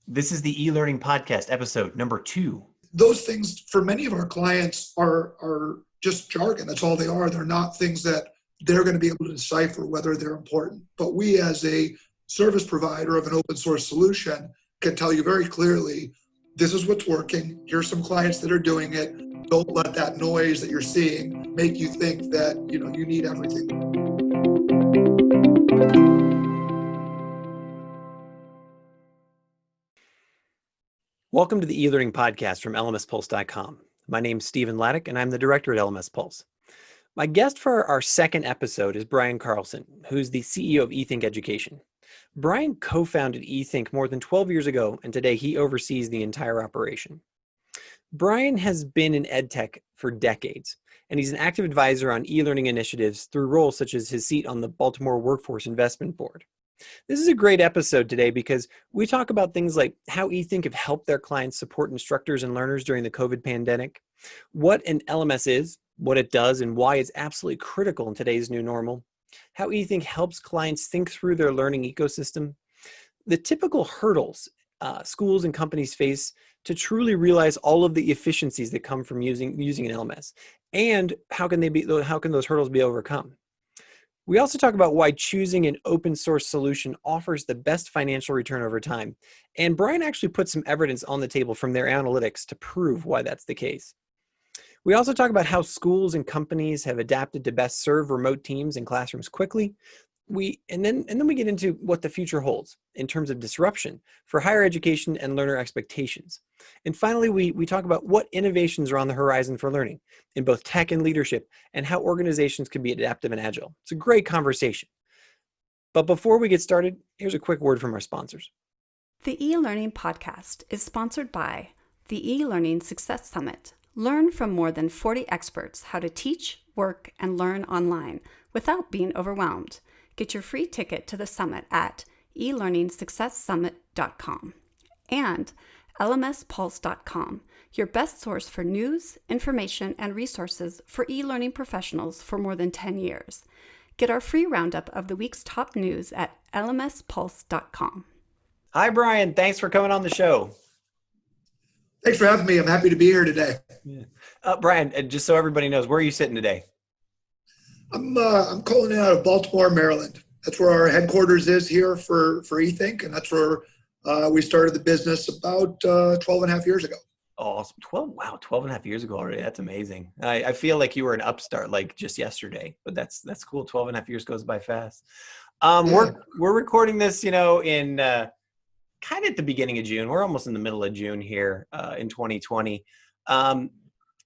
This is the eLearning Podcast, episode number 2. Those things for many of our clients are just jargon. That's all they are. They're not things that they're going to be able to decipher whether they're important. But we, as a service provider of an open source solution, can tell you very clearly, this is what's working. Here's some clients that are doing it. Don't let that noise that you're seeing make you think that you need everything. Welcome to the eLearning Podcast from lmspulse.com. My name's Stephen Laddick, and I'm the director at LMS Pulse. My guest for our second episode is Brian Carlson, who's the CEO of eThink Education. Brian co-founded eThink more than 12 years ago, and today he oversees the entire operation. Brian has been in edtech for decades, and he's an active advisor on e-learning initiatives through roles such as his seat on the Baltimore Workforce Investment Board. This is a great episode today because we talk about things like how eThink have helped their clients support instructors and learners during the COVID pandemic, what an LMS is, what it does, and why it's absolutely critical in today's new normal, how eThink helps clients think through their learning ecosystem, the typical hurdles schools and companies face to truly realize all of the efficiencies that come from using an LMS, and how can those hurdles be overcome. We also talk about why choosing an open source solution offers the best financial return over time. And Brian actually put some evidence on the table from their analytics to prove why that's the case. We also talk about how schools and companies have adapted to best serve remote teams and classrooms quickly. And then we get into what the future holds in terms of disruption for higher education and learner expectations. And finally, we talk about what innovations are on the horizon for learning in both tech and leadership, and how organizations can be adaptive and agile. It's a great conversation. But before we get started, here's a quick word from our sponsors. The eLearning Podcast is sponsored by the eLearning Success Summit. Learn from more than 40 experts how to teach, work, and learn online without being overwhelmed. Get your free ticket to the summit at elearningsuccesssummit.com. And lmspulse.com, your best source for news, information, and resources for e-learning professionals for more than 10 years. Get our free roundup of the week's top news at lmspulse.com. Hi, Brian. Thanks for coming on the show. Thanks for having me. I'm happy to be here today. Yeah. Brian, just so everybody knows, where are you sitting today? I'm calling in out of Baltimore, Maryland. That's where our headquarters is here for eThink, and that's where we started the business about 12 and a half years ago. Awesome. 12 and a half years ago already. That's amazing. I feel like you were an upstart like just yesterday, but that's cool. 12 and a half years goes by fast. We're recording this, in kind of at the beginning of June. We're almost in the middle of June here in 2020.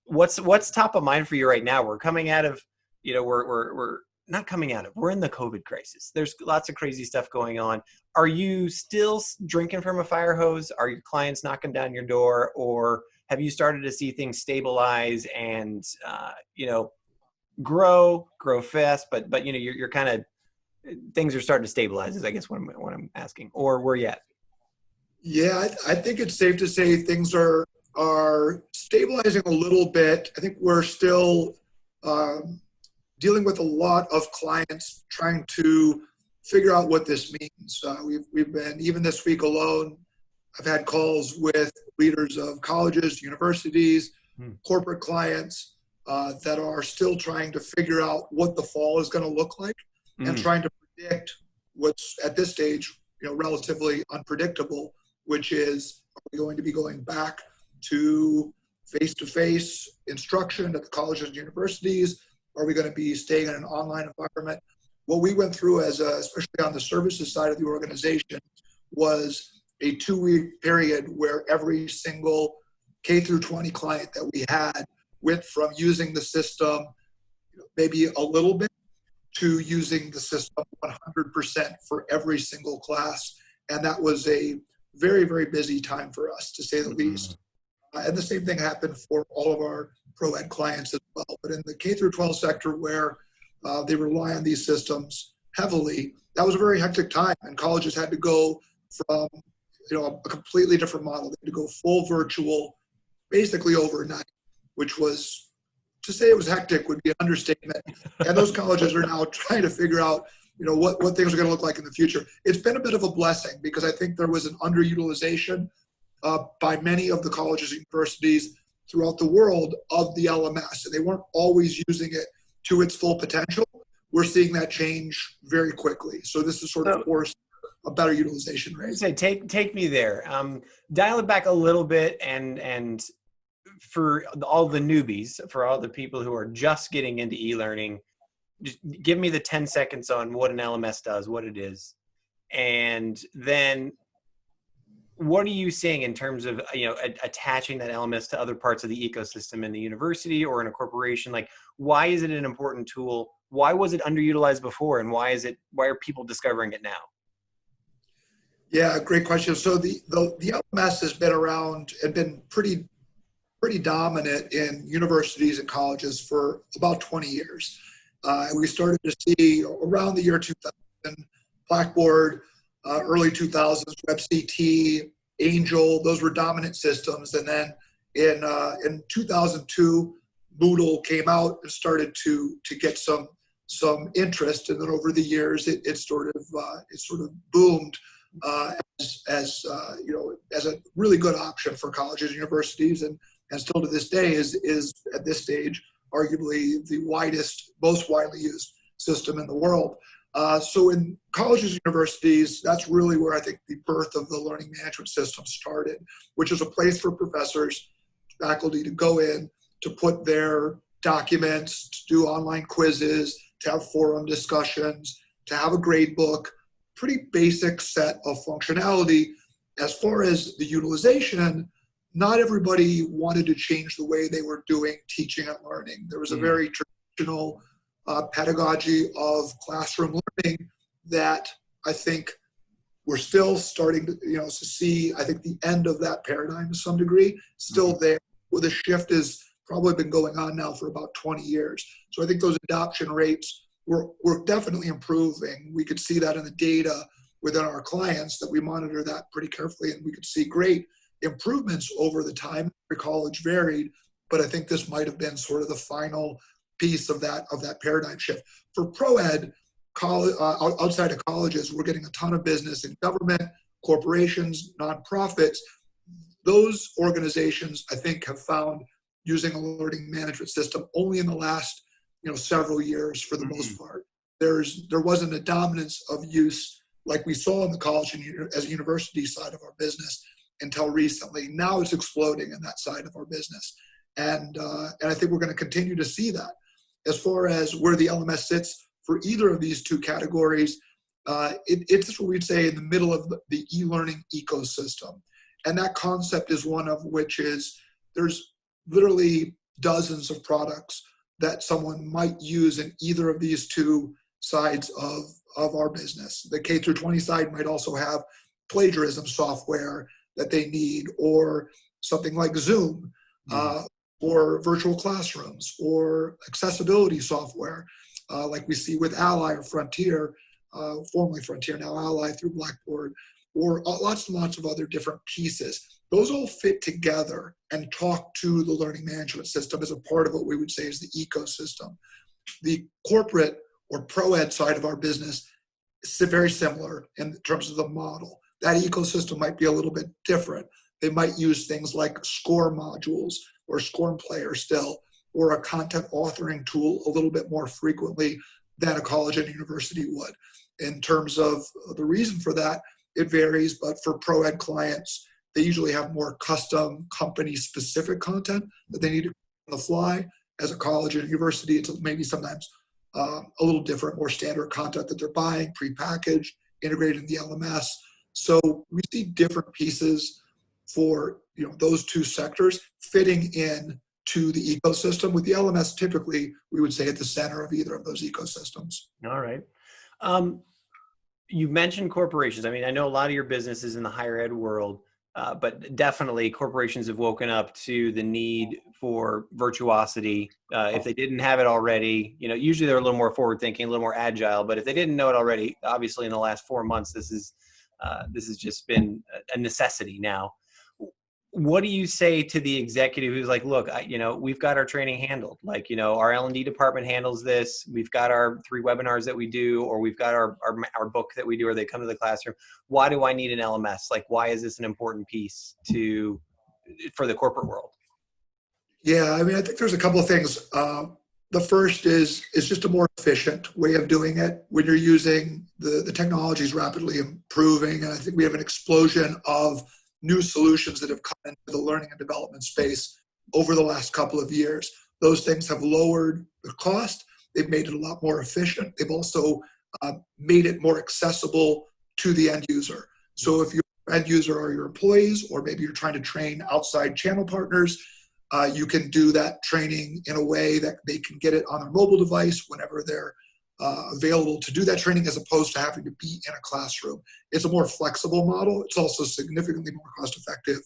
What's top of mind for you right now? We're coming out of, we're not coming out of, we're in the COVID crisis. There's lots of crazy stuff going on. Are you still drinking from a fire hose? Are your clients knocking down your door? Or have you started to see things stabilize and, grow fast, but you're kind of, things are starting to stabilize is I guess what I'm asking, or where you at? Yeah, I think it's safe to say things are stabilizing a little bit. I think we're still dealing with a lot of clients trying to figure out what this means. We've been, even this week alone, I've had calls with leaders of colleges, universities, corporate clients that are still trying to figure out what the fall is going to look like and trying to predict what's at this stage, relatively unpredictable, which is, are we going to be going back to face-to-face instruction at the colleges and universities? Are we going to be staying in an online environment? What we went through especially on the services side of the organization, was a 2-week period where every single K through 20 client that we had went from using the system maybe a little bit to using the system 100% for every single class. And that was a very, very busy time for us, to say the least. And the same thing happened for all of our pro-ed clients as well. But in the K through 12 sector, where they rely on these systems heavily, that was a very hectic time. And colleges had to go from a completely different model. They had to go full virtual, basically overnight, which was, to say it was hectic would be an understatement. And those colleges are now trying to figure out what things are going to look like in the future. It's been a bit of a blessing because I think there was an underutilization by many of the colleges and universities throughout the world of the LMS, and they weren't always using it to its full potential. We're seeing that change very quickly. So this is sort of forced a better utilization rate. Say, take me there. Dial it back a little bit, and for all the newbies, for all the people who are just getting into e-learning, just give me the 10 seconds on what an LMS does, what it is, and then what are you seeing in terms of attaching that LMS to other parts of the ecosystem in the university or in a corporation? Like, why is it an important tool? Why was it underutilized before, and why are people discovering it now? Yeah, great question. So the LMS has been around and been pretty dominant in universities and colleges for about 20 years. We started to see around the year 2000, Blackboard, early 2000s, WebCT, Angel, those were dominant systems. And then in 2002, Moodle came out and started to get some interest. And then over the years, it sort of boomed as a really good option for colleges and universities, and still to this day is at this stage arguably the most widely used system in the world. So in colleges and universities, that's really where I think the birth of the learning management system started, which is a place for professors, faculty to go in, to put their documents, to do online quizzes, to have forum discussions, to have a grade book, pretty basic set of functionality. As far as the utilization, not everybody wanted to change the way they were doing teaching and learning. There was a very traditional pedagogy of classroom learning that I think we're still starting to see, I think, the end of that paradigm to some degree, still there. Well, the shift has probably been going on now for about 20 years. So I think those adoption rates we're definitely improving. We could see that in the data within our clients that we monitor that pretty carefully, and we could see great improvements over the time. Every college varied, but I think this might have been sort of the final piece of that paradigm shift. For pro-ed, outside of colleges, we're getting a ton of business in government, corporations, nonprofits. Those organizations, I think, have found using a learning management system only in the last several years for the most part. There wasn't a dominance of use like we saw in the college and as a university side of our business until recently. Now it's exploding in that side of our business. And I think we're going to continue to see that. As far as where the LMS sits for either of these two categories, it's what we'd say in the middle of the e-learning ecosystem. And that concept is one of which is there's literally dozens of products that someone might use in either of these two sides of our business. The K through 20 side might also have plagiarism software that they need, or something like Zoom, or virtual classrooms, or accessibility software, like we see with Ally or Frontier, formerly Frontier, now Ally through Blackboard, or lots and lots of other different pieces. Those all fit together and talk to the learning management system as a part of what we would say is the ecosystem. The corporate or pro-ed side of our business is very similar in terms of the model. That ecosystem might be a little bit different. They might use things like score modules or score player still, or a content authoring tool a little bit more frequently than a college and university would. In terms of the reason for that, it varies, but for pro-ed clients, they usually have more custom company-specific content that they need to on the fly. As a college and university, it's maybe sometimes a little different, more standard content that they're buying, prepackaged, integrated in the LMS. So we see different pieces for those two sectors fitting in to the ecosystem, with the LMS typically, we would say, at the center of either of those ecosystems. All right. You mentioned corporations. I mean, I know a lot of your business is in the higher ed world, but definitely corporations have woken up to the need for virtuosity. If they didn't have it already, usually they're a little more forward thinking, a little more agile, but if they didn't know it already, obviously in the last 4 months, this has just been a necessity now. what do you say to the executive who's like, look, we've got our training handled. Like, our L&D department handles this. We've got our 3 webinars that we do, or we've got our book that we do, or they come to the classroom. Why do I need an LMS? Like, why is this an important piece for the corporate world? Yeah, I mean, I think there's a couple of things. The first is just a more efficient way of doing it. When you're using the technology is rapidly improving, and I think we have an explosion of new solutions that have come into the learning and development space over the last couple of years. Those things have lowered the cost. They've made it a lot more efficient. They've also made it more accessible to the end user. So if your end user are your employees, or maybe you're trying to train outside channel partners, you can do that training in a way that they can get it on their mobile device whenever they're available to do that training, as opposed to having to be in a classroom. It's a more flexible model. It's also significantly more cost effective,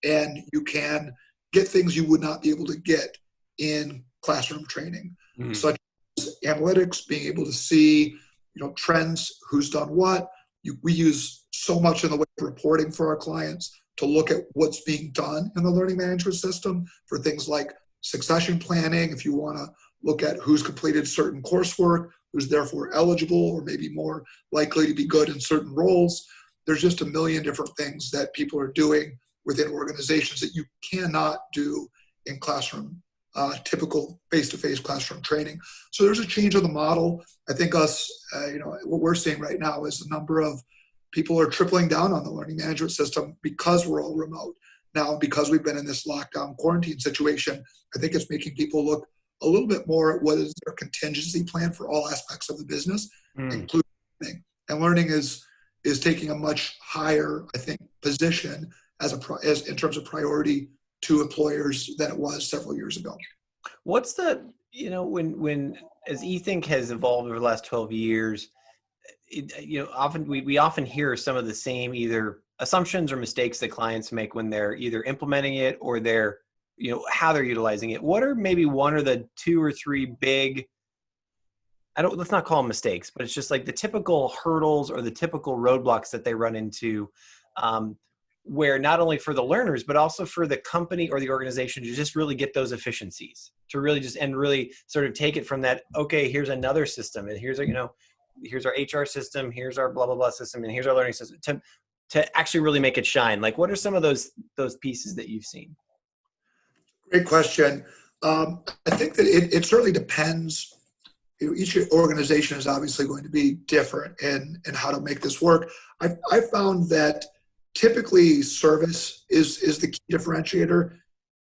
and you can get things you would not be able to get in classroom training, such as analytics, being able to see trends, who's done what. We use so much in the way of reporting for our clients to look at what's being done in the learning management system for things like succession planning. If you want to look at who's completed certain coursework, who's therefore eligible or maybe more likely to be good in certain roles. There's just a million different things that people are doing within organizations that you cannot do in classroom, typical face-to-face classroom training. So there's a change of the model. I think what we're seeing right now is the number of people are tripling down on the learning management system because we're all remote. Now, because we've been in this lockdown quarantine situation, I think it's making people look a little bit more at what is their contingency plan for all aspects of the business, including learning. And learning is taking a much higher, I think, position as in terms of priority to employers than it was several years ago. What's the, when as eThink has evolved over the last 12 years, often we often hear some of the same either assumptions or mistakes that clients make when they're either implementing it or they're, how they're utilizing it. What are maybe one or the 2 or 3 big, let's not call them mistakes, but it's just like the typical hurdles or the typical roadblocks that they run into, where not only for the learners, but also for the company or the organization to just really get those efficiencies, to really really sort of take it from that, okay, here's another system, and here's here's our HR system, here's our blah, blah, blah system, and here's our learning system, to actually really make it shine. Like, what are some of those pieces that you've seen? Great question. I think that it certainly depends. Each organization is obviously going to be different in how to make this work. I found that typically service is the key differentiator.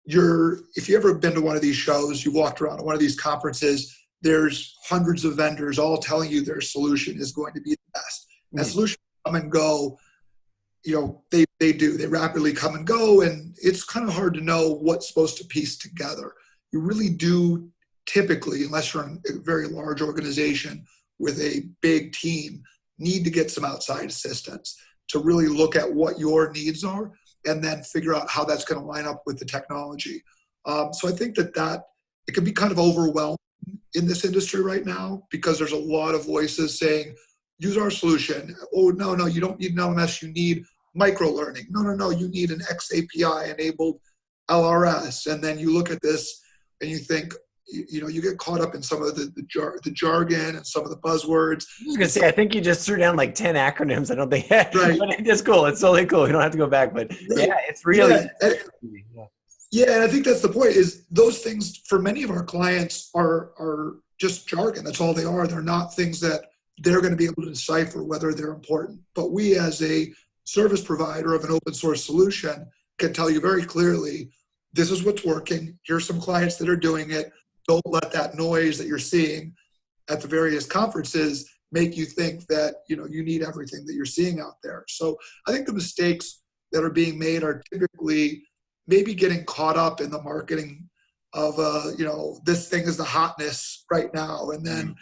If you've ever been to one of these shows, you've walked around at one of these conferences, there's hundreds of vendors all telling you their solution is going to be the best. And solutions come and go. They rapidly come and go, and it's kind of hard to know what's supposed to piece together. You really do typically, unless you're in a very large organization with a big team, need to get some outside assistance to really look at what your needs are and then figure out how that's going to line up with the technology. So I think that it can be kind of overwhelming in this industry right now, because there's a lot of voices saying, use our solution. Oh, no, you don't need an LMS, you need micro-learning. No, you need an XAPI-enabled LRS. And then you look at this and you think, you get caught up in some of the jargon and some of the buzzwords. I was going to say, I think you just threw down like 10 acronyms. I don't think, right. But it's cool. It's totally cool. You don't have to go back, but right. Yeah, it's really. Yeah, and I think that's the point, is those things for many of our clients are just jargon. That's all they are. They're not things that they're going to be able to decipher whether they're important. But we, as a service provider of an open source solution, can tell you very clearly, this is what's working. Here's some clients that are doing it. Don't let that noise that you're seeing at the various conferences make you think that you need everything that you're seeing out there. So I think the mistakes that are being made are typically maybe getting caught up in the marketing of this thing is the hotness right now, and then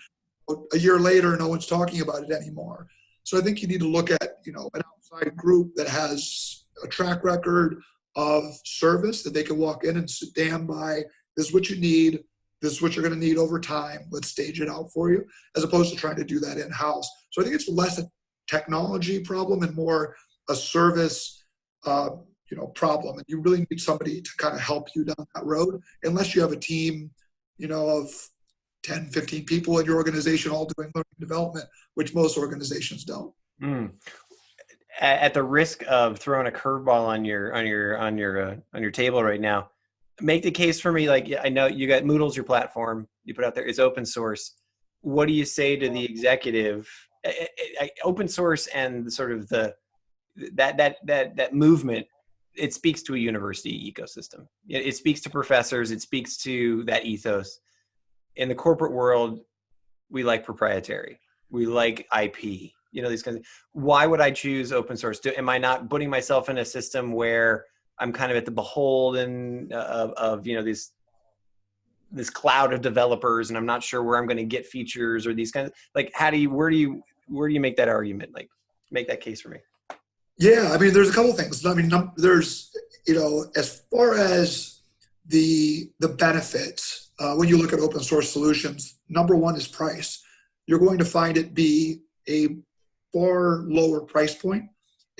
a year later no one's talking about it anymore. So I think you need to look at an outside group that has a track record of service that they can walk in and stand by. This is what you need. This is what you're going to need over time. Let's stage it out for you, as opposed to trying to do that in-house. So I think it's less a technology problem and more a service problem. And you really need somebody to kind of help you down that road, unless you have a team, of 10, 15 people in your organization all doing learning development, which most organizations don't. Mm. At the risk of throwing a curveball on your table right now, make the case for me. Like, I know you got Moodle's your platform you put out there. It's open source. What do you say to the executive? Open source and sort of that movement. It speaks to a university ecosystem. It speaks to professors. It speaks to that ethos. In the corporate world, we like proprietary. We like IP. These kinds of, why would I choose open source? Am I not putting myself in a system where I'm kind of at the beholden of this cloud of developers, and I'm not sure where I'm going to get features or these kinds of, like, where do you make that argument? Like, make that case for me. Yeah, I mean, there's a couple of things. I mean, there's, as far as the benefits, when you look at open source solutions, number one is price. You're going to find it be a far lower price point,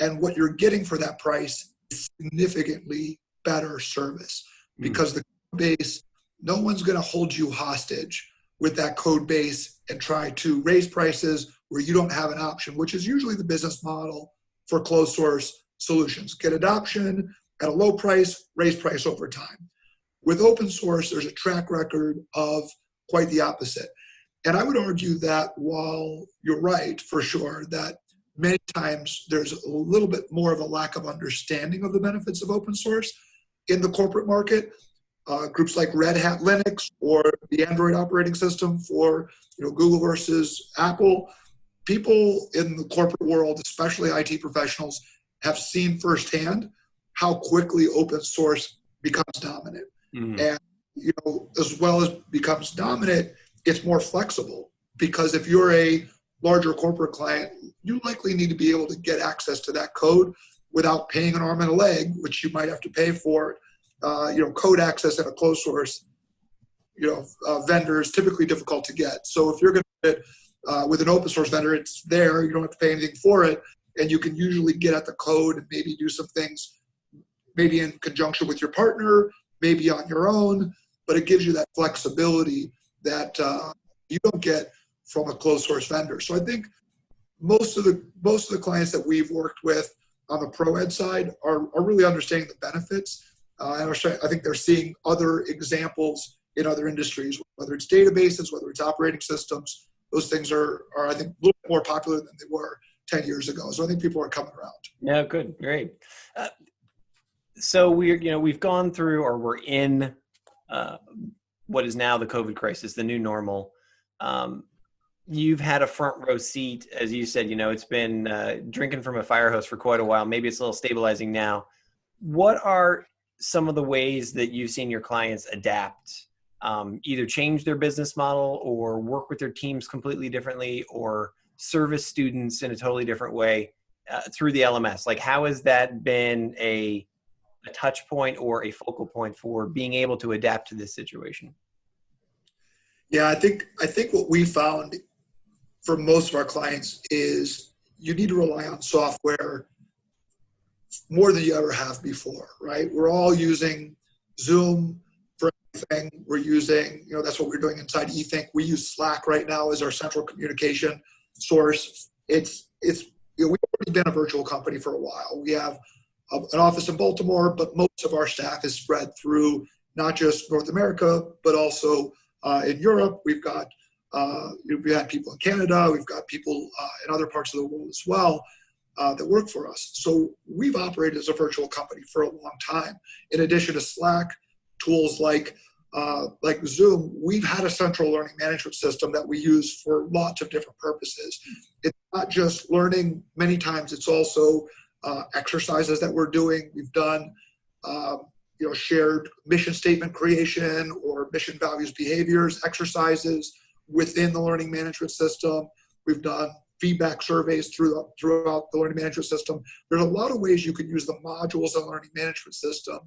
and what you're getting for that price is significantly better service, because the code base, no one's going to hold you hostage with that code base and try to raise prices where you don't have an option, which is usually the business model for closed source solutions. Get adoption at a low price, raise price over time. With open source, there's a track record of quite the opposite. And I would argue that while you're right, for sure, that many times there's a little bit more of a lack of understanding of the benefits of open source in the corporate market. Groups like Red Hat Linux or the Android operating system for Google versus Apple, people in the corporate world, especially IT professionals, have seen firsthand how quickly open source becomes dominant. And as well as becomes dominant, it's more flexible, because if you're a larger corporate client, you likely need to be able to get access to that code without paying an arm and a leg, which you might have to pay for. Code access at a closed source, vendor is typically difficult to get. So if you're going to get it with an open source vendor, it's there. You don't have to pay anything for it, and you can usually get at the code and maybe do some things, maybe in conjunction with your partner, maybe on your own. But it gives you that flexibility that you don't get from a closed source vendor. So I think most of the clients that we've worked with on the pro ed side are really understanding the benefits. And I think they're seeing other examples in other industries, whether it's databases, whether it's operating systems. Those things are I think, a little bit more popular than they were 10 years ago. So I think people are coming around. Yeah, good, great. So we've gone through, or we're in what is now the COVID crisis, the new normal. You've had a front row seat, as you said. It's been drinking from a fire hose for quite a while. Maybe it's a little stabilizing now. What are some of the ways that you've seen your clients adapt, either change their business model or work with their teams completely differently, or service students in a totally different way through the LMS? Like, how has that been a touch point or a focal point for being able to adapt to this situation? Yeah, I think what we found for most of our clients is you need to rely on software more than you ever have before, right? We're all using Zoom for everything. We're using, that's what we're doing inside eThink. We use Slack right now as our central communication source. We've already been a virtual company for a while. We have an office in Baltimore, but most of our staff is spread through not just North America, but also in Europe. We've had people in Canada. We've got people in other parts of the world as well that work for us. So we've operated as a virtual company for a long time. In addition to Slack, tools like Zoom, we've had a central learning management system that we use for lots of different purposes. It's not just learning. Many times it's also exercises that we're doing. We've done shared mission statement creation or mission values behaviors exercises within the learning management system. We've done feedback surveys throughout the learning management system. There's a lot of ways you can use the modules of the learning management system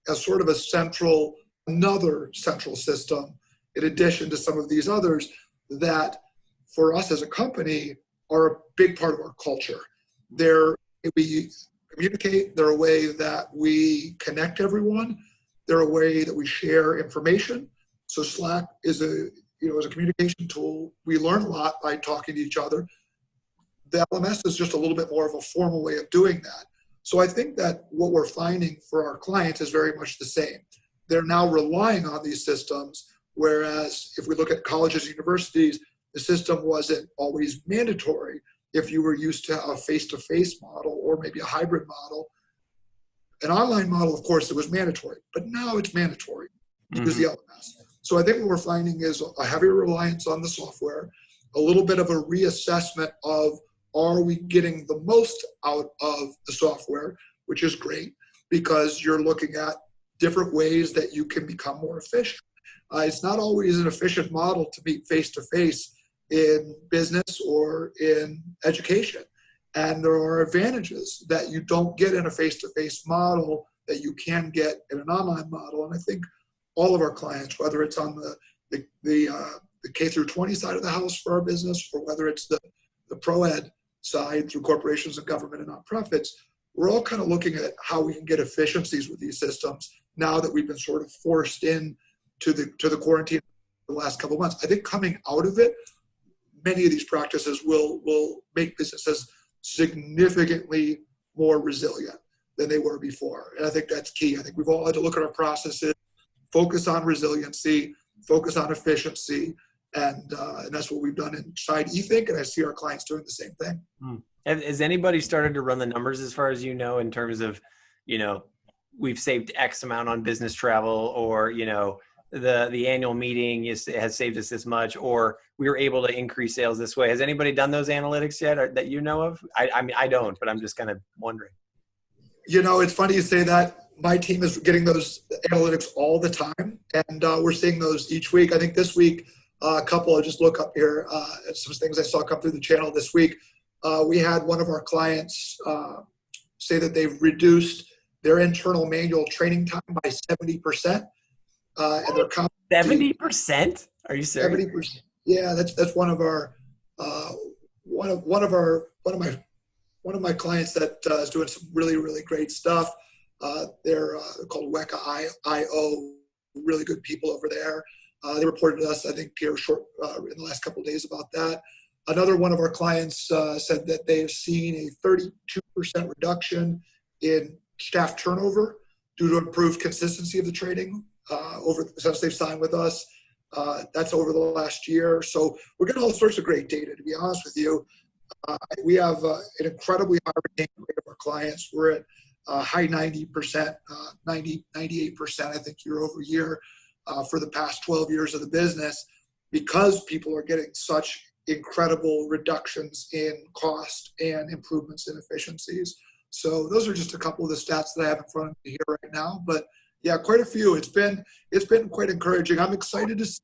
as sort of another central system, in addition to some of these others that for us as a company are a big part of our culture. We communicate. They're a way that we connect everyone. They're a way that we share information. So Slack is is a communication tool. We learn a lot by talking to each other. The LMS is just a little bit more of a formal way of doing that. So I think that what we're finding for our clients is very much the same. They're now relying on these systems, whereas if we look at colleges and universities, the system wasn't always mandatory. If you were used to a face-to-face model or maybe a hybrid model, an online model, of course, it was mandatory, but now it's mandatory to use the LMS. So I think what we're finding is a heavy reliance on the software, a little bit of a reassessment of, are we getting the most out of the software, which is great because you're looking at different ways that you can become more efficient. It's not always an efficient model to meet face-to-face in business or in education. And there are advantages that you don't get in a face-to-face model that you can get in an online model. And I think all of our clients, whether it's on the K through 20 side of the house for our business, or whether it's the pro ed side through corporations and government and nonprofits, we're all kind of looking at how we can get efficiencies with these systems now that we've been sort of forced in to the quarantine the last couple of months. I think coming out of it, many of these practices will make businesses significantly more resilient than they were before. And I think that's key. I think we've all had to look at our processes, focus on resiliency, focus on efficiency, and that's what we've done inside eThink, and I see our clients doing the same thing. Has anybody started to run the numbers as far as you know, in terms of, we've saved X amount on business travel, or, the annual meeting has saved us this much, or we were able to increase sales this way? Has anybody done those analytics yet, or that you know of? I mean, I don't, but I'm just kind of wondering. It's funny you say that. My team is getting those analytics all the time, and we're seeing those each week. I think this week, a couple, I'll just look up here at some things I saw come through the channel this week. We had one of our clients say that they've reduced their internal manual training time by 70%. And they're 70%? Are you serious? 70%. Yeah, that's one of my clients that is doing some really, really great stuff. They're called WECA.io, really good people over there. They reported to us, I think, here in the last couple of days about that. Another one of our clients said that they have seen a 32% reduction in staff turnover due to improved consistency of the training since they've signed with us. That's over the last year. So we're getting all sorts of great data, to be honest with you. We have an incredibly high retention rate of our clients. We're at high 90%, 98%, I think, year over year for the past 12 years of the business, because people are getting such incredible reductions in cost and improvements in efficiencies. So those are just a couple of the stats that I have in front of me here right now. But yeah, quite a few. It's been quite encouraging. I'm excited to see.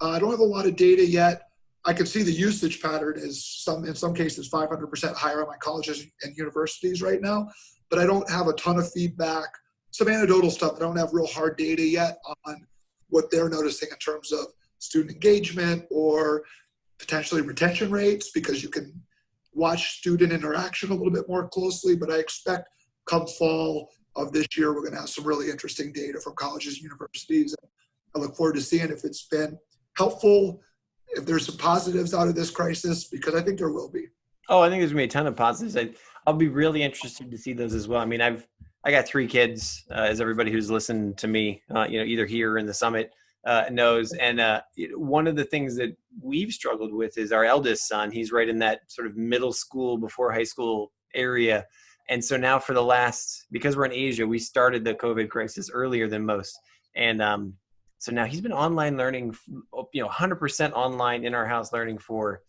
I don't have a lot of data yet. I can see the usage pattern is in some cases 500% higher on my colleges and universities right now, but I don't have a ton of feedback, some anecdotal stuff. I don't have real hard data yet on what they're noticing in terms of student engagement or potentially retention rates, because you can watch student interaction a little bit more closely. But I expect come fall of this year, we're going to have some really interesting data from colleges and universities. And I look forward to seeing if it's been helpful, if there's some positives out of this crisis, because I think there will be. Oh, I think there's going to be a ton of positives. I'll be really interested to see those as well. I mean, I got 3 kids, as everybody who's listened to me, either here or in the summit knows. And one of the things that we've struggled with is our eldest son. He's right in that sort of middle school before high school area. And so now because we're in Asia, we started the COVID crisis earlier than most. And so now he's been online learning, 100% online in our house learning for,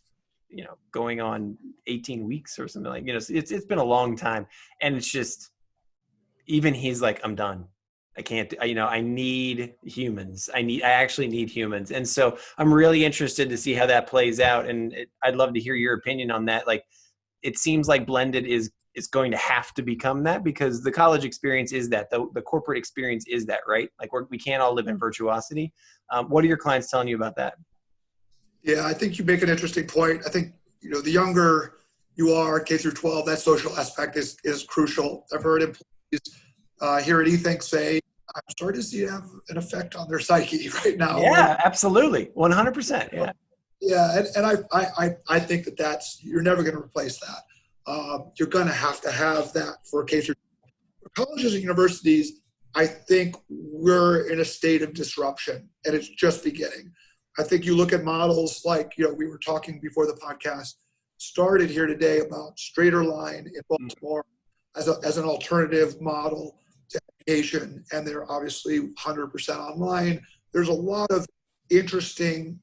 going on 18 weeks or something it's been a long time. And it's just, even he's like, I'm done. I can't, I need humans. I actually need humans. And so I'm really interested to see how that plays out. And I'd love to hear your opinion on that. Like, it seems like blended is going to have to become that, because the college experience is that, the corporate experience is that, right? Like we can't all live in virtuosity. What are your clients telling you about that? Yeah, I think you make an interesting point. I think, the younger you are K through 12, that social aspect is crucial. I've heard employees here at eThink say, I'm starting to see it have an effect on their psyche right now. Yeah, absolutely. 100%. Yeah. Yeah. And I think you're never going to replace that. You're going to have that for K through colleges and universities. I think we're in a state of disruption, and it's just beginning. I think you look at models like, we were talking before the podcast started here today about Straighter Line in Baltimore as an alternative model to education, and they're obviously 100% online. There's a lot of interesting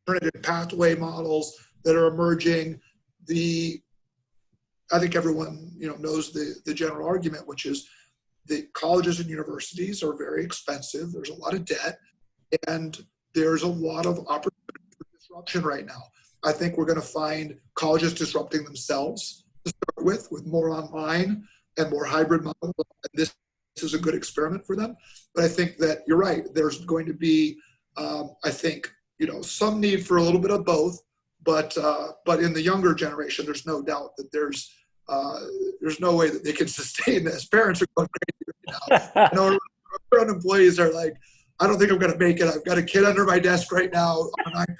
alternative pathway models that are emerging. I think everyone knows the general argument, which is the colleges and universities are very expensive. There's a lot of debt, and there's a lot of opportunity for disruption right now. I think we're going to find colleges disrupting themselves to start with more online and more hybrid models. And this is a good experiment for them. But I think that you're right. There's going to be, I think, some need for a little bit of both. But in the younger generation, there's no doubt that there's no way that they can sustain this. Parents are going crazy right now. Current employees are like, I don't think I'm going to make it. I've got a kid under my desk right now on an iPad.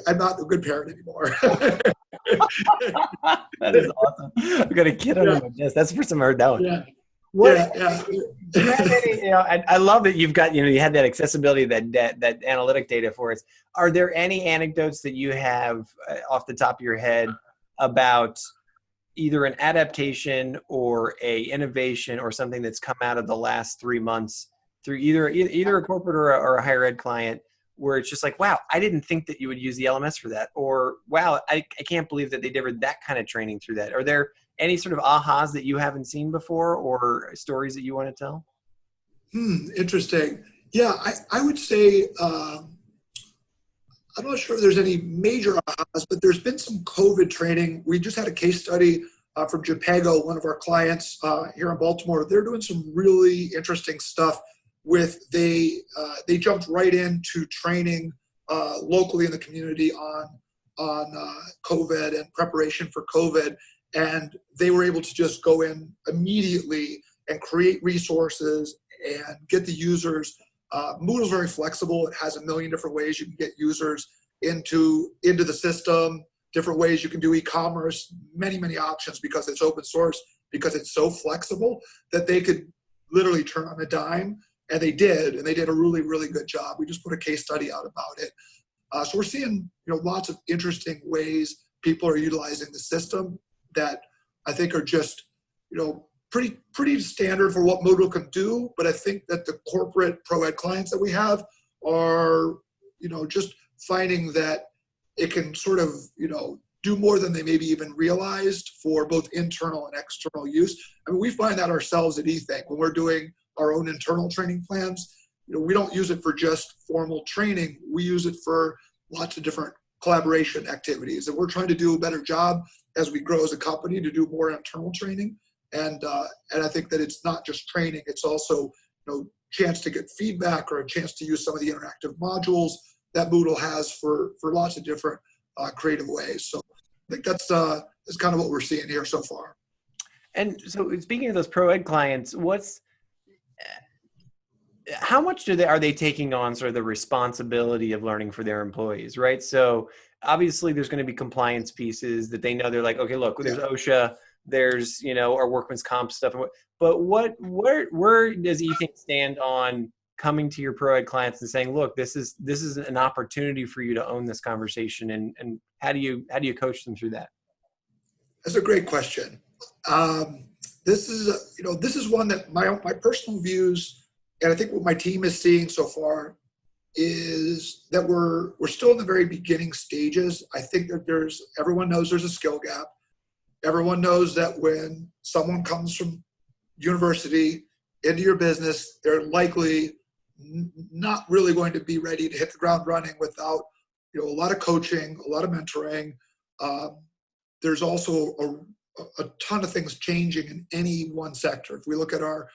I'm not a good parent anymore. That is awesome. I've got a kid under my desk. That's the first time I heard that one. Yeah. Do you have any, I love that you've got, you had that accessibility, that analytic data for us. Are there any anecdotes that you have off the top of your head about either an adaptation or a innovation or something that's come out of the last 3 months through either a corporate or a higher ed client, where it's just like, wow, I didn't think that you would use the LMS for that, or wow, I can't believe that they did that kind of training through that. Are there any sort of ahas that you haven't seen before, or stories that you want to tell? Interesting. Yeah, I would say, I'm not sure if there's any major ahas, but there's been some COVID training. We just had a case study from Japago, one of our clients here in Baltimore. They're doing some really interesting stuff they jumped right into training locally in the community on COVID and preparation for COVID. And they were able to just go in immediately and create resources and get the users. Moodle is very flexible. It has a million different ways you can get users into the system, different ways you can do e-commerce, many, many options, because it's open source, because it's so flexible that they could literally turn on a dime. And they did a really, really good job. We just put a case study out about it. So we're seeing, lots of interesting ways people are utilizing the system that I think are just, pretty standard for what Moodle can do. But I think that the corporate pro-ed clients that we have are, just finding that it can sort of, do more than they maybe even realized for both internal and external use. I mean, we find that ourselves at eThink when we're doing our own internal training plans. We don't use it for just formal training. We use it for lots of different collaboration activities. And we're trying to do a better job as we grow as a company to do more internal training. And I think that it's not just training, it's also, chance to get feedback or a chance to use some of the interactive modules that Moodle has for lots of different creative ways. So I think that's kind of what we're seeing here so far. And so speaking of those pro-ed clients, how much are they taking on sort of the responsibility of learning for their employees, right? So obviously there's going to be compliance pieces that they know. They're like, okay, look, there's OSHA, there's, our workman's comp stuff. But where does eThink stand on coming to your pro-ed clients and saying, look, this is an opportunity for you to own this conversation, and how do you coach them through that? That's a great question. This is one that my personal views, and I think what my team is seeing so far, is that we're still in the very beginning stages. I think that everyone knows there's a skill gap. Everyone knows that when someone comes from university into your business, they're likely not really going to be ready to hit the ground running without, a lot of coaching, a lot of mentoring. There's also a ton of things changing in any one sector. If we look at our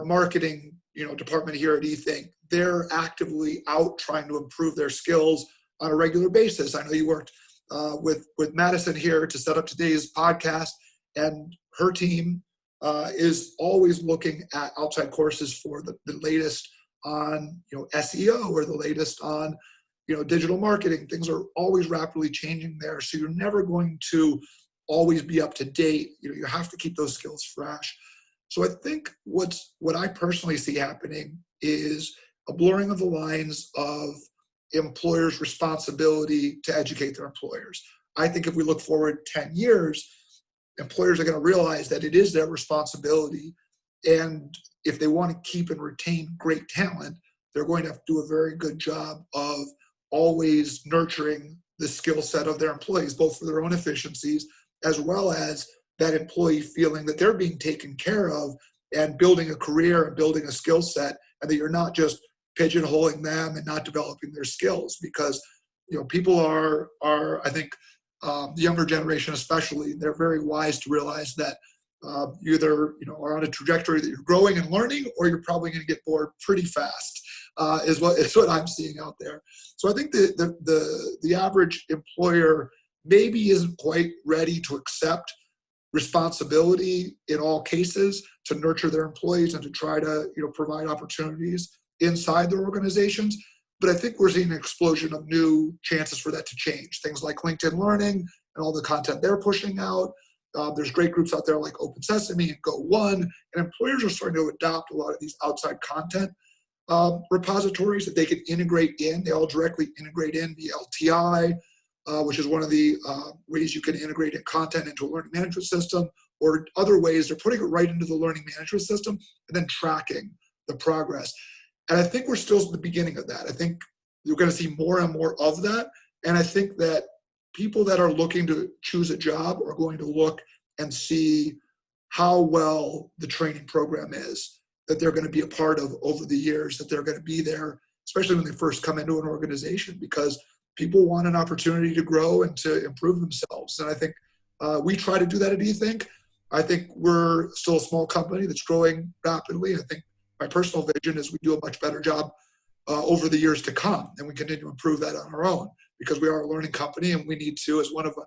marketing, department here at eThink, they're actively out trying to improve their skills on a regular basis. I know you worked with Madison here to set up today's podcast, and her team is always looking at outside courses for the latest on SEO, or the latest on digital marketing. Things are always rapidly changing there, so you're never going to always be up to date. You have to keep those skills fresh. So I think what I personally see happening is a blurring of the lines of employers' responsibility to educate their employers. I think if we look forward 10 years, employers are going to realize that it is their responsibility. And if they want to keep and retain great talent, they're going to have to do a very good job of always nurturing the skill set of their employees, both for their own efficiencies, as well as that employee feeling that they're being taken care of and building a career and building a skill set, and that you're not just pigeonholing them and not developing their skills. Because people are I think the younger generation especially, they're very wise to realize that you either are on a trajectory that you're growing and learning, or you're probably going to get bored pretty fast. Is what I'm seeing out there. So I think the average employer maybe isn't quite ready to accept responsibility in all cases to nurture their employees and to try to provide opportunities inside their organizations. But I think we're seeing an explosion of new chances for that to change. Things like LinkedIn Learning and all the content they're pushing out. There's great groups out there like Open Sesame and Go One, and employers are starting to adopt a lot of these outside content repositories that they can integrate in. They all directly integrate in via LTI, which is one of the ways you can integrate content into a learning management system, or other ways they're putting it right into the learning management system and then tracking the progress. And I think we're still at the beginning of that. I think you're going to see more and more of that. And I think that people that are looking to choose a job are going to look and see how well the training program is that they're going to be a part of over the years, that they're going to be there, especially when they first come into an organization, because people want an opportunity to grow and to improve themselves. And I think we try to do that at eThink. I think we're still a small company that's growing rapidly. I think my personal vision is we do a much better job over the years to come, and we continue to improve that on our own, because we are a learning company and we need to, as one of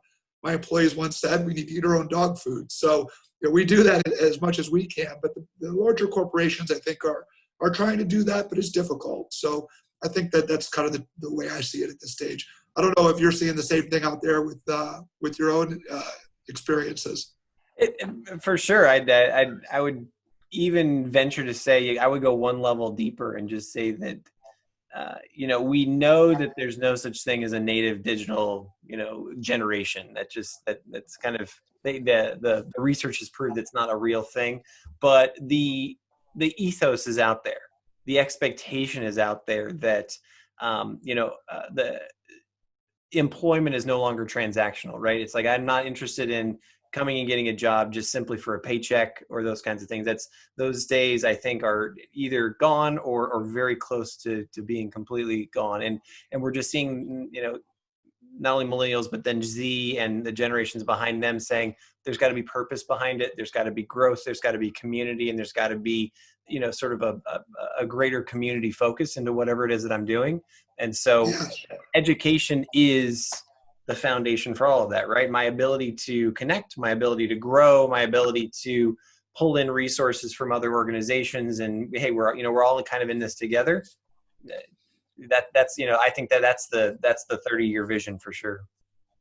my employees once said, we need to eat our own dog food. So we do that as much as we can, but the larger corporations, I think, are trying to do that, but it's difficult. So I think that's kind of the way I see it at this stage. I don't know if you're seeing the same thing out there with your own experiences. For sure. I would even venture to say I would go one level deeper and just say that we know that there's no such thing as a native digital generation. That's kind of the research has proved it's not a real thing, but the ethos is out there. The expectation is out there that the employment is no longer transactional, right? It's like, I'm not interested in coming and getting a job just simply for a paycheck or those kinds of things. Those days, I think, are either gone or very close to being completely gone. And we're just seeing, not only millennials, but then Z and the generations behind them saying there's got to be purpose behind it. There's got to be growth. There's got to be community, and there's got to be, sort of a greater community focus into whatever it is that I'm doing. And so education is the foundation for all of that, right? My ability to connect, my ability to grow, my ability to pull in resources from other organizations, and hey, we're all kind of in this together. That's I think that's the 30-year vision for sure.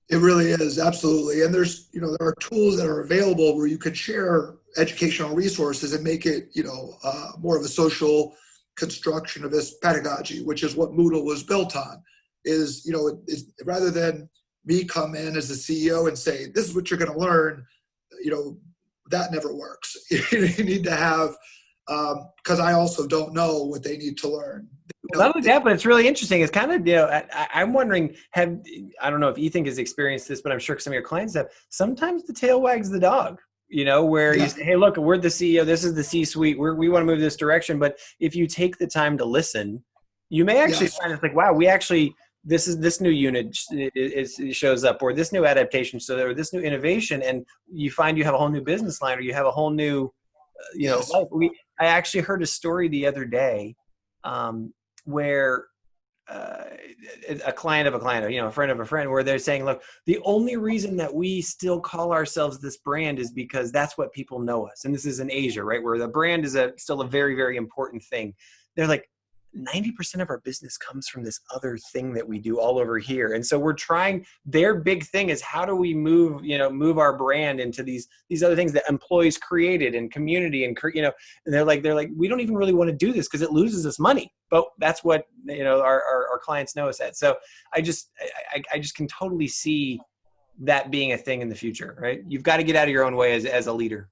It really is, absolutely. And there's there are tools that are available where you could share educational resources and make it more of a social construction of this pedagogy, which is what Moodle was built on. Is rather than me come in as the CEO and say, this is what you're going to learn, that never works. You need to have, because I also don't know what they need to learn. Not only that, but it's really interesting. It's kind of, I'm wondering, I don't know if eThink has experienced this, but I'm sure some of your clients have. Sometimes the tail wags the dog, where you say, hey, look, we're the CEO, this is the C-suite, we want to move this direction. But if you take the time to listen, you may actually find it's like, wow, we actually, this new unit shows up, or this new adaptation, or this new innovation, and you find you have a whole new business line, or you have a whole new, life. I actually heard a story the other day where a client of a client, or, a friend of a friend, where they're saying, look, the only reason that we still call ourselves this brand is because that's what people know us. And this is in Asia, right? Where the brand is still a very, very important thing. They're like, 90% of our business comes from this other thing that we do all over here. And so we're trying, their big thing is, how do we move our brand into these other things that employees created, and community, and, and they're like, we don't even really want to do this because it loses us money. But that's what, our clients know us at. So I just can totally see that being a thing in the future, right? You've got to get out of your own way as a leader.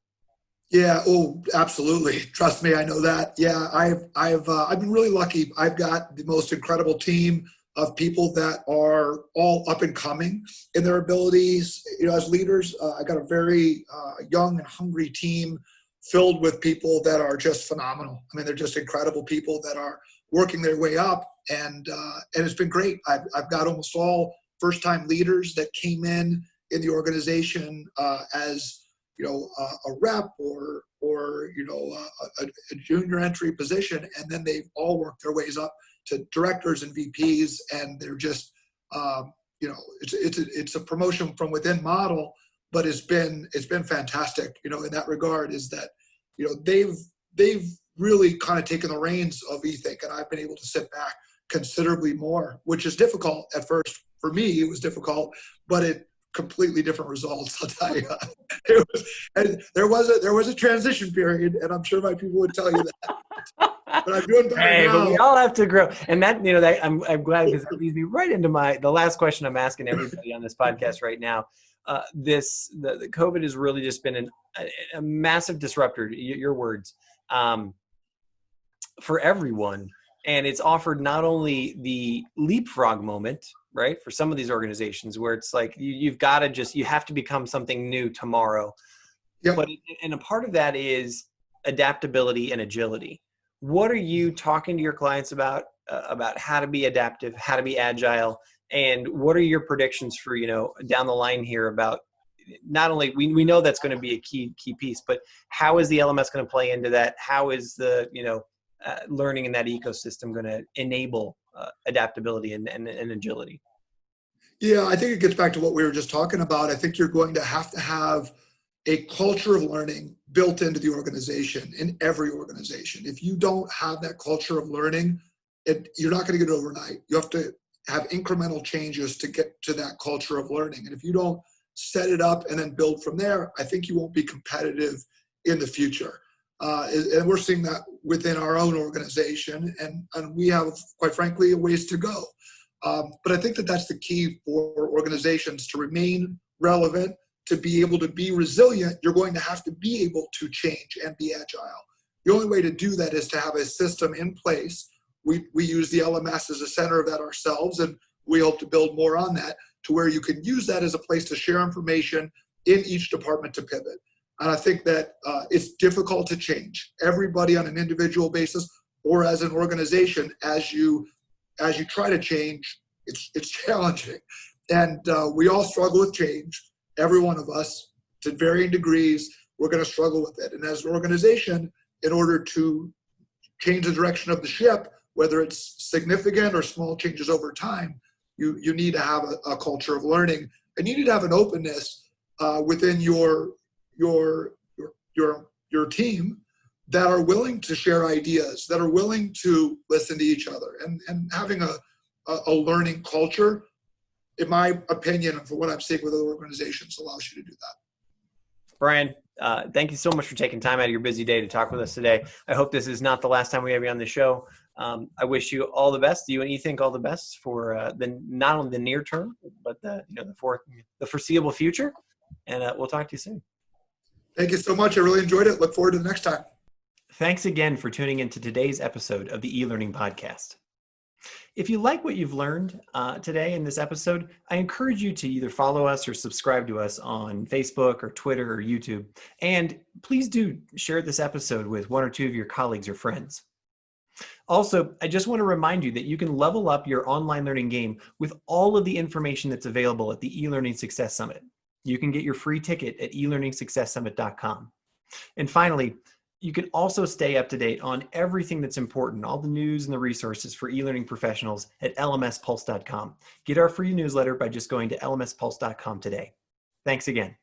Yeah. Oh, absolutely. Trust me, I know that. Yeah, I've been really lucky. I've got the most incredible team of people that are all up and coming in their abilities. As leaders, I got a very young and hungry team filled with people that are just phenomenal. I mean, they're just incredible people that are working their way up, and it's been great. I've got almost all first-time leaders that came in the organization as a rep or a junior entry position, and then they've all worked their ways up to directors and VPs, and they're just it's a promotion from within model, but it's been fantastic. In that regard, is that they've really kind of taken the reins of eThink, and I've been able to sit back considerably more, which is difficult at first. For me, it was difficult, but it completely different results. I'll tell you, there was a transition period, and I'm sure my people would tell you that. But I'm doing better now. But we all have to grow, and that I'm glad, because that leads me right into the last question I'm asking everybody on this podcast right now. The COVID has really just been a massive disruptor. Your words, for everyone, and it's offered not only the leapfrog moment, right, for some of these organizations, where it's like you have to become something new tomorrow. Yep. But a part of that is adaptability and agility. What are you talking to your clients about how to be adaptive, how to be agile, and what are your predictions for down the line here about not only we know that's going to be a key piece, but how is the LMS going to play into that? How is the learning in that ecosystem going to enable adaptability and agility? Yeah, I think it gets back to what we were just talking about. I think you're going to have a culture of learning built into the organization, in every organization. If you don't have that culture of learning, you're not going to get it overnight. You have to have incremental changes to get to that culture of learning. And if you don't set it up and then build from there, I think you won't be competitive in the future. And we're seeing that within our own organization, and we have, quite frankly, a ways to go. But I think that's the key for organizations to remain relevant, to be able to be resilient. You're going to have to be able to change and be agile. The only way to do that is to have a system in place. We use the LMS as a center of that ourselves, and we hope to build more on that, to where you can use that as a place to share information in each department to pivot. And I think that it's difficult to change. Everybody on an individual basis or as an organization, as you try to change, it's challenging. And we all struggle with change. Every one of us, to varying degrees, we're going to struggle with it. And as an organization, in order to change the direction of the ship, whether it's significant or small changes over time, you need to have a culture of learning, and you need to have an openness within your team that are willing to share ideas, that are willing to listen to each other, and having a learning culture, in my opinion, and for what I'm seeing with other organizations, allows you to do that. Brian, thank you so much for taking time out of your busy day to talk with us today. I hope this is not the last time we have you on the show. I wish you all the best. You and eThink all the best for not only the near term, but the foreseeable future. And we'll talk to you soon. Thank you so much. I really enjoyed it. Look forward to the next time. Thanks again for tuning into today's episode of the eLearning Podcast. If you like what you've learned today in this episode, I encourage you to either follow us or subscribe to us on Facebook or Twitter or YouTube. And please do share this episode with one or two of your colleagues or friends. Also, I just want to remind you that you can level up your online learning game with all of the information that's available at the eLearning Success Summit. You can get your free ticket at elearningsuccesssummit.com. And finally, You can also stay up to date on everything that's important, all the news and the resources for e-learning professionals at lmspulse.com. Get our free newsletter by just going to lmspulse.com today. Thanks again.